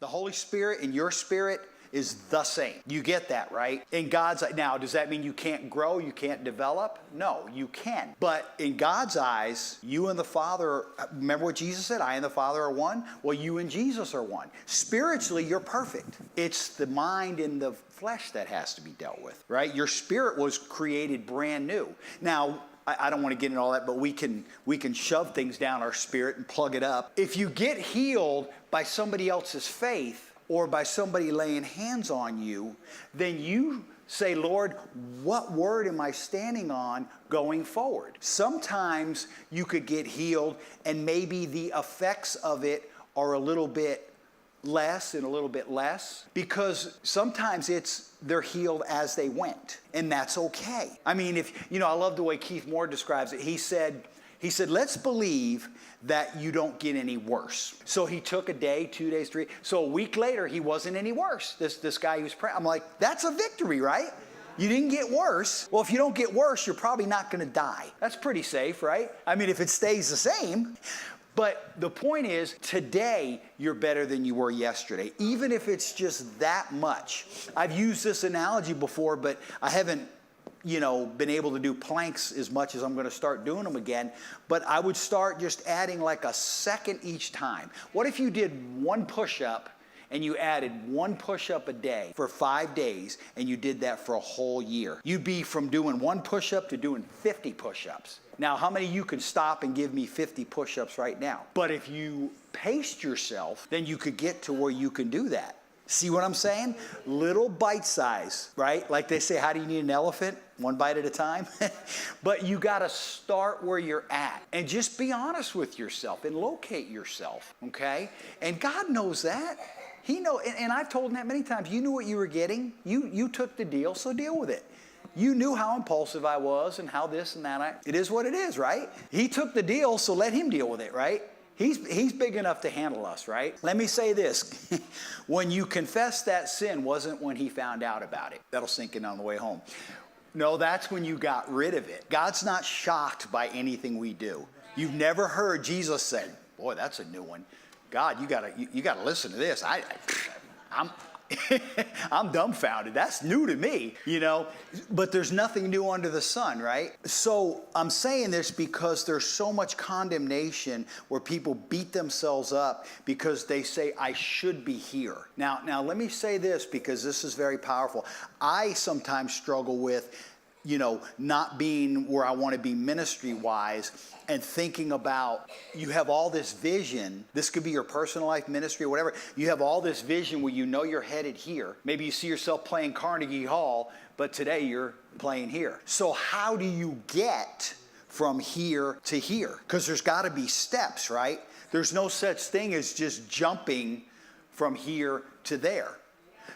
The Holy Spirit and your spirit is the same. You get that, right? In God's eye, now, does that mean you can't grow, you can't develop? No, you can. But in God's eyes, you and the Father, remember what Jesus said? I and the Father are one? Well, you and Jesus are one. Spiritually, you're perfect. It's the mind and the flesh that has to be dealt with, right? Your spirit was created brand new. Now, I don't want to get into all that, but we can shove things down our spirit and plug it up. If you get healed by somebody else's faith, or by somebody laying hands on you, then you say, Lord, what word am I standing on going forward? Sometimes you could get healed and maybe the effects of it are a little bit less and a little bit less, because sometimes they're healed as they went, and that's okay. I mean, I love the way Keith Moore describes it. He said, let's believe that you don't get any worse. So he took a day, 2 days, 3. So a week later, he wasn't any worse. This guy who's praying, I'm like, that's a victory, right? You didn't get worse. Well, if you don't get worse, you're probably not going to die. That's pretty safe, right? I mean, if it stays the same. But the point is, today, you're better than you were yesterday, even if it's just that much. I've used this analogy before, but I haven't been able to do planks as much as I'm going to start doing them again. But I would start just adding like a second each time. What if you did one push-up and you added one push-up a day for 5 days and you did that for a whole year? You'd be from doing one push-up to doing 50 push-ups. Now, how many of you can stop and give me 50 push-ups right now? But if you paced yourself, then you could get to where you can do that. See what I'm saying? Little bite size, right? Like they say, how do you need an elephant? One bite at a time. But you got to start where you're at and just be honest with yourself and locate yourself, okay? And God knows that. He knows, and I've told him that many times. You knew what you were getting. You took the deal, so deal with it. You knew how impulsive I was and how this and that. It is what it is, right? He took the deal, so let him deal with it, right? He's big enough to handle us, right? Let me say this. When you confess that sin wasn't when he found out about it. That'll sink in on the way home. No, that's when you got rid of it. God's not shocked by anything we do. You've never heard Jesus say, boy, that's a new one. God, you gotta listen to this. I'm dumbfounded. That's new to me, But there's nothing new under the sun, right? So I'm saying this because there's so much condemnation where people beat themselves up because they say, I should be here. Now let me say this because this is very powerful. I sometimes struggle with, not being where I want to be ministry-wise and thinking about, you have all this vision. This could be your personal life, ministry, or whatever. You have all this vision where you're headed here. Maybe you see yourself playing Carnegie Hall, but today you're playing here. So how do you get from here to here? Because there's got to be steps, right? There's no such thing as just jumping from here to there.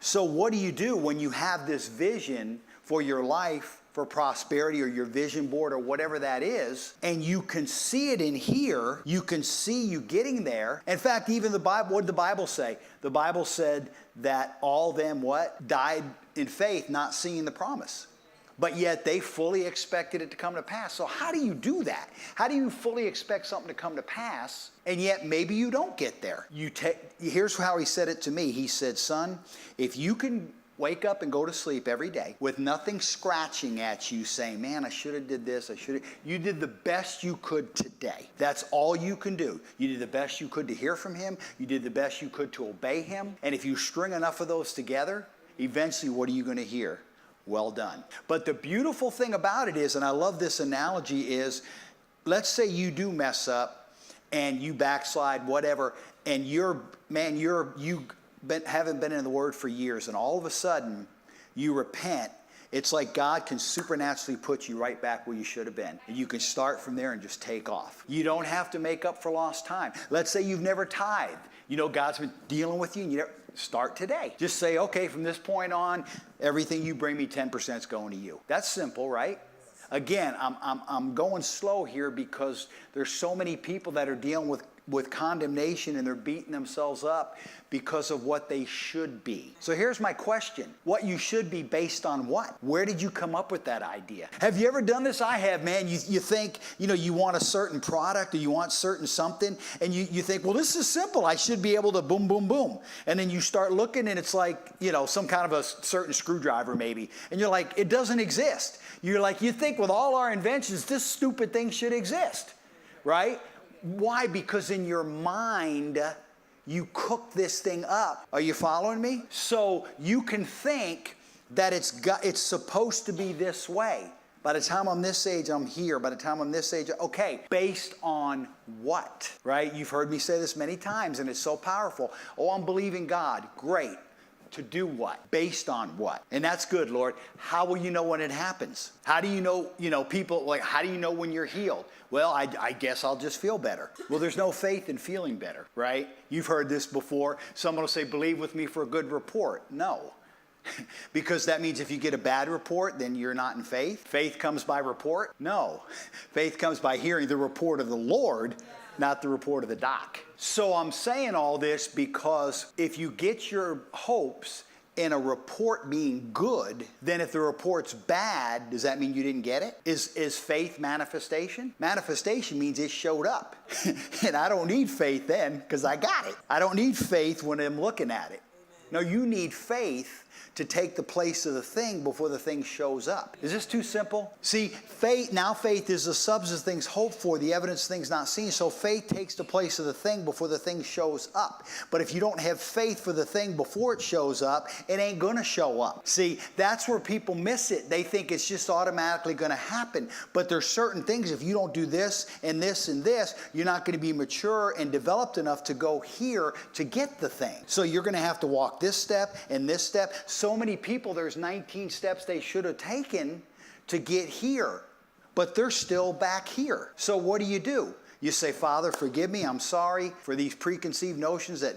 So what do you do when you have this vision for your life, for prosperity, or your vision board, or whatever that is, and you can see it in here, you can see you getting there. In fact, even the Bible, what did the Bible say? The Bible said that all them died in faith, not seeing the promise. But yet they fully expected it to come to pass. So how do you do that? How do you fully expect something to come to pass, and yet maybe you don't get there? Here's how he said it to me. He said, son, if you can wake up and go to sleep every day with nothing scratching at you saying, man, I should have did this, you did the best you could today. That's all you can do. You did the best you could to hear from him. You did the best you could to obey him. And if you string enough of those together, eventually what are you going to hear? Well done. But the beautiful thing about it is, and I love this analogy, is let's say you do mess up and you backslide, whatever, and you haven't been in the Word for years, and all of a sudden you repent. It's like God can supernaturally put you right back where you should have been. And you can start from there and just take off. You don't have to make up for lost time. Let's say you've never tithed. God's been dealing with you, and you never start today. Just say, okay, from this point on, everything you bring me 10% is going to you. That's simple, right? Again, I'm going slow here because there's so many people that are dealing with with condemnation and they're beating themselves up because of what they should be. So here's my question. What you should be based on what? Where did you come up with that idea? Have you ever done this? I have, man. You think, you want a certain product or you want certain something, and you think, well, this is simple. I should be able to boom, boom, boom. And then you start looking and it's like, some kind of a certain screwdriver maybe. And you're like, it doesn't exist. You're like, you think with all our inventions, this stupid thing should exist, right? Why? Because in your mind, you cook this thing up. Are you following me? So you can think that it's supposed to be this way. By the time I'm this age, I'm here. By the time I'm this age, okay. Based on what, right? You've heard me say this many times, and it's so powerful. Oh, I'm believing God. Great. To do what? Based on what? And that's good, Lord. How will you know when it happens? How do you know, people, like, how do you know when you're healed? Well, I guess I'll just feel better. Well, there's no faith in feeling better, right? You've heard this before. Someone will say, believe with me for a good report. No. Because that means if you get a bad report, then you're not in faith. Faith comes by report? No. Faith comes by hearing the report of the Lord, not the report of the doc. So I'm saying all this because if you get your hopes in a report being good, then if the report's bad, does that mean you didn't get it? Is faith manifestation? Manifestation means it showed up. And I don't need faith then because I got it. I don't need faith when I'm looking at it. No, you need faith to take the place of the thing before the thing shows up. Is this too simple? See, faith is the substance of things hoped for, the evidence of things not seen. So faith takes the place of the thing before the thing shows up. But if you don't have faith for the thing before it shows up, it ain't gonna show up. See, that's where people miss it. They think it's just automatically gonna happen. But there's certain things, if you don't do this and this and this, you're not gonna be mature and developed enough to go here to get the thing. So you're gonna have to walk this step and this step. So many people, there's 19 steps they should have taken to get here, but they're still back here. So what do? You say, Father, forgive me. I'm sorry for these preconceived notions that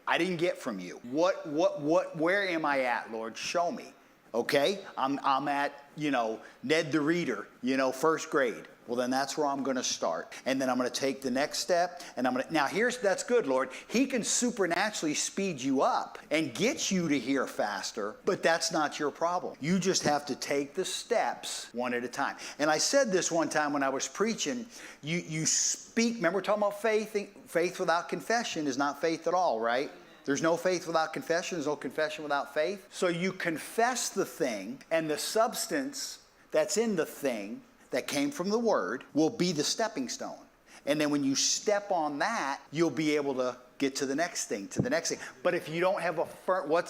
I didn't get from you. Where am I at, Lord? Show me. Okay? I'm at, Ned the Reader, first grade. Well, then that's where I'm going to start. And then I'm going to take the next step. And that's good, Lord. He can supernaturally speed you up and get you to hear faster, but that's not your problem. You just have to take the steps one at a time. And I said this one time when I was preaching, you speak, remember we're talking about faith? Faith without confession is not faith at all, right? There's no faith without confession. There's no confession without faith. So you confess the thing, and the substance that's in the thing that came from the Word will be the stepping stone. And then when you step on that, you'll be able to get to the next thing, But if you don't have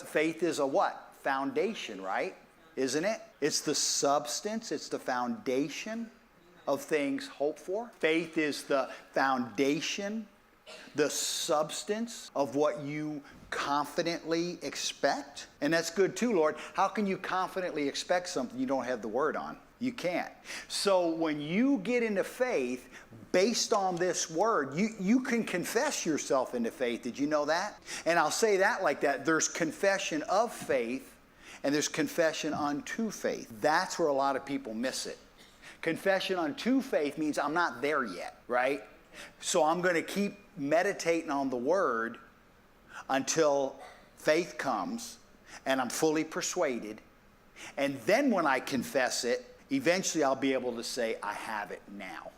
faith is a what? Foundation, right? Isn't it? It's the substance, it's the foundation of things hoped for. Faith is the foundation, the substance of what you confidently expect. And that's good too, Lord. How can you confidently expect something you don't have the Word on? You can't. So when you get into faith based on this Word, you can confess yourself into faith. Did you know that? And I'll say that like that. There's confession of faith and there's confession unto faith. That's where a lot of people miss it. Confession unto faith means I'm not there yet, right? So I'm going to keep meditating on the Word until faith comes and I'm fully persuaded. And then when I confess it, eventually I'll be able to say, I have it now.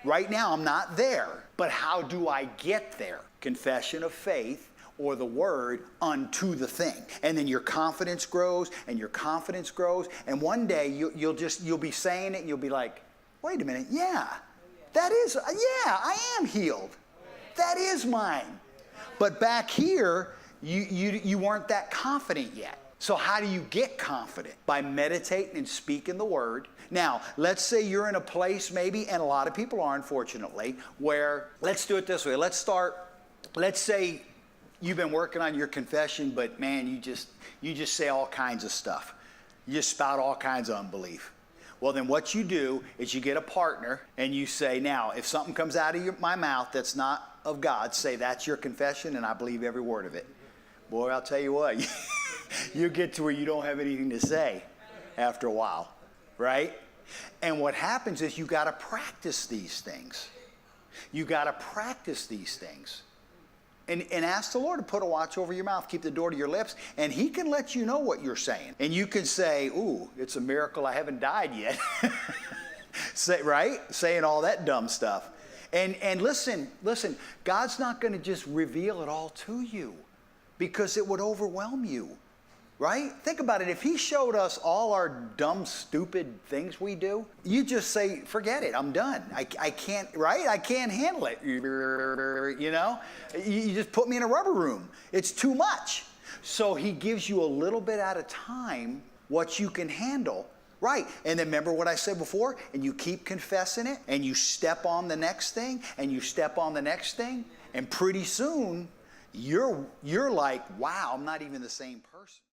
Right now I'm not there, but how do I get there? Confession of faith or the Word unto the thing. And then your confidence grows and your confidence grows. And one day you'll be saying it and you'll be like, wait a minute, I am healed. That is mine. But back here, you weren't that confident yet. So how do you get confident? By meditating and speaking the Word. Now, let's say you're in a place maybe, and a lot of people are unfortunately, where, let's do it this way. Let's say you've been working on your confession, but man, you just say all kinds of stuff. You just spout all kinds of unbelief. Well, then what you do is you get a partner and you say, now, if something comes out of my mouth that's not of God, say that's your confession and I believe every word of it. Boy, I'll tell you what, you get to where you don't have anything to say after a while, right? And what happens is you got to practice these things. You got to practice these things. And ask the Lord to put a watch over your mouth, keep the door to your lips, and he can let you know what you're saying. And you can say, ooh, it's a miracle I haven't died yet. Right? Saying all that dumb stuff. And listen, God's not going to just reveal it all to you because it would overwhelm you. Right? Think about it. If he showed us all our dumb, stupid things we do, you just say, forget it. I'm done. I can't, right? I can't handle it. You know? You just put me in a rubber room. It's too much. So he gives you a little bit at a time what you can handle. Right. And then remember what I said before? And you keep confessing it, and you step on the next thing, and you step on the next thing, and pretty soon you're like, wow, I'm not even the same person.